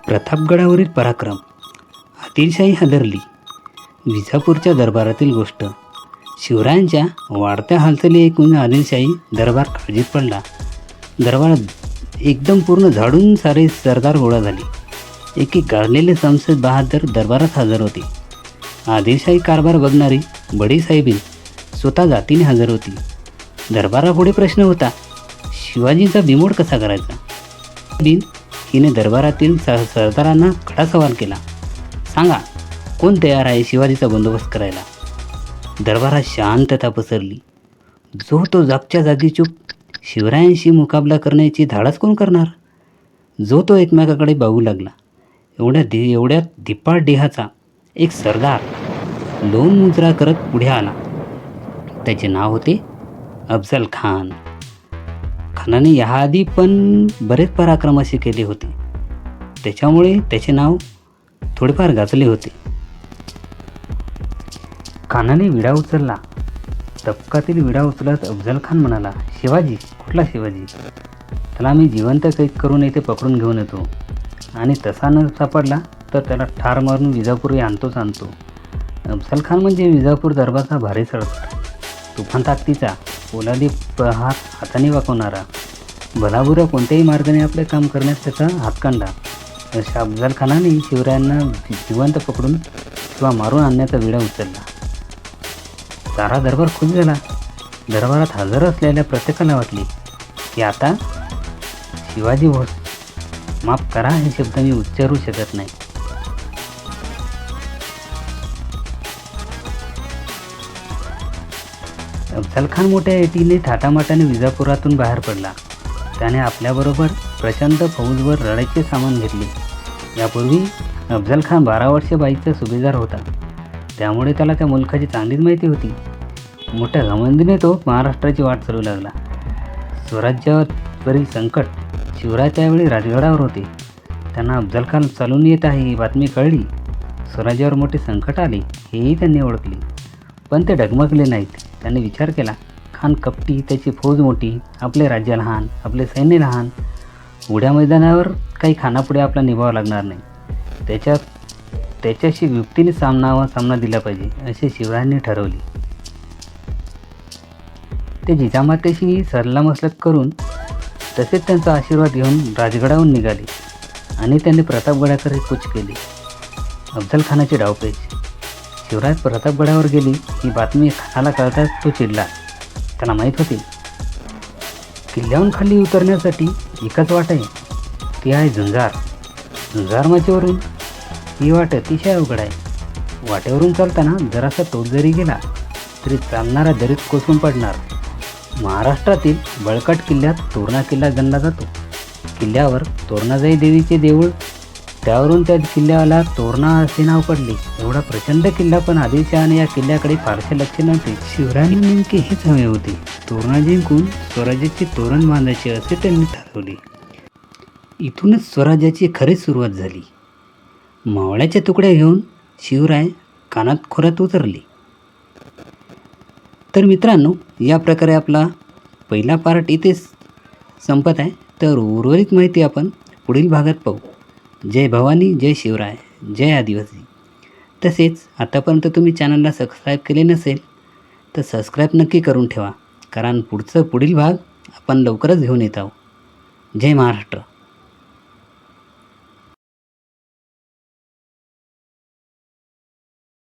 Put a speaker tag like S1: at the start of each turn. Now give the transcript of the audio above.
S1: प्रतापगडावरील पराक्रम. आदिलशाही हादरली. विजापूरच्या दरबारातील गोष्ट. शिवरायांच्या वाढत्या हालचाली ऐकून आदिलशाही दरबार काळजीत पडला. दरबारात एकदम पूर्ण झाडून सारे सरदार गोळा झाले. एक गाळलेले शमशेर बहादर दरबारात हजर होते. आदिलशाही कारभार बघणारी बडीसाहेबी स्वतः जातीने हजर होती. दरबारापुढे प्रश्न होता, शिवाजींचा बिमोड कसा करायचा. हिने दरबारातील सरदारांना खडा सवाल केला. सांगा, कोण तयार आहे शिवाजीचा बंदोबस्त करायला. दरबारात शांतता पसरली. जो तो जागच्या जागी चूप. शिवरायांशी मुकाबला करण्याची धाडस कोण करणार. जो तो एकमेकाकडे बघू लागला. एवढ्या धिप्पाड देहाचा एक सरदार लोन मुजरा करत पुढे आला. त्याचे नाव होते अफजल खान. खानाने याआधी पण बरेच पराक्रम असे केले होते. त्याच्यामुळे त्याचे नाव थोडेफार गाजले होते. खानाने विडा उचलला. तबकातील विडा उचलत अफजल खान म्हणाला, शिवाजी? कुठला शिवाजी? त्याला मी जिवंत कैद करून येथे पकडून घेऊन येतो आणि तसा न सापडला तर त्याला ठार मारून विजापूर आणतोच आणतो. अफजल खान म्हणजे विजापूर दरबारचा भारी सरदार. तुफान ताकदीचा, पोलादी प्रहार हाताने वाकवणारा, भलाबुरा कोणत्याही मार्गाने आपले काम करण्यास त्याचा हातखंडा. अशा अफजल खानाने शिवरायांना जिवंत पकडून किंवा मारून आणण्याचा विडा उचलला. सारा दरबार खुश झाला. दरबारात हजर असलेल्या प्रत्येकाला वाटले की आता शिवाजी माफ करा हे शब्द मी उच्चारू शकत नाही. अफजल खान मोठ्या एटीने थाटामाटाने विजापुरातून बाहेर पडला. त्याने आपल्याबरोबर प्रचंड फौजवर लढाईचे सामान घेतले. यापूर्वी अफजल खान 12 वर्षे बाईचा सुभेदार होता. त्यामुळे त्याला त्या मुलखाची चांगलीच माहिती होती. मोठ्या घमंडीने तो महाराष्ट्राची वाट चालू लागला. स्वराज्यावरील संकट शिवराय त्यावेळी राजगडावर होते. त्यांना अफजल खान चालून येत आहे ही बातमी कळली. स्वराज्यावर मोठे संकट आले हेही त्यांनी ओळखले. पण ते डगमगले नाहीत. त्यांनी विचार केला, खान कपटी, त्याची फौज मोठी, आपले राज्य लहान, आपले सैन्य लहान. उड्या मैदानावर काही खानापुढे आपला निभावा लागणार नाही. त्याच्याशी युक्तीने सामना दिला पाहिजे असे शिवरायांनी ठरवले. ते जिजामातेशी सल्लामसलत करून तसेच त्यांचा आशीर्वाद घेऊन राजगडाहून निघाले आणि त्यांनी प्रतापगडाकडे कूच केले. अफजल खानाचे डावपेच. शिवराय प्रतापगडावर गेली ही बातमी खानाला कळताच तो चिडला. त्याला माहीत होते किल्ल्याहून खाली उतरण्यासाठी एकच वाट आहे, ती आहे झुंजार. झुंजार माचेवरून ही वाट अतिशय अवघड आहे. वाटेवरून चालताना जरासा तोल जरी गेला तरी चालणारा दरीत कोसळून पडणार. महाराष्ट्रातील बळकट किल्ल्यात तोरणा किल्ला गणला जातो. किल्ल्यावर तोरणाजाई देवीचे देऊळ, त्यावरून त्या किल्ल्याला तोरणा असे नाव पडले. एवढा प्रचंड किल्ला, पण आदिलशहाने या किल्ल्याकडे फारसे लक्ष नव्हते. शिवरायांनी नेमके हेच हवे होते, तोरणा जिंकून स्वराज्याचे तोरण बांधायचे असे त्यांनी ठरवले. इथूनच स्वराज्याची खरी सुरुवात झाली. मावळ्याच्या तुकड्या घेऊन शिवराय कानातखोऱ्यात उतरले. तर मित्रांनो, या प्रकारे आपला पहिला पार्ट इथेच संपत आहे. तर उर्वरित माहिती आपण पुढील भागात पाहू. जय भवानी, जय शिवराय, जय आदिवासी. तसेच आतापर्यंत तुम्ही चॅनलला सबस्क्राईब केले नसेल तर सबस्क्राईब नक्की करून ठेवा, कारण पुढील भाग आपण लवकरच घेऊन येत आहोत. जय महाराष्ट्र.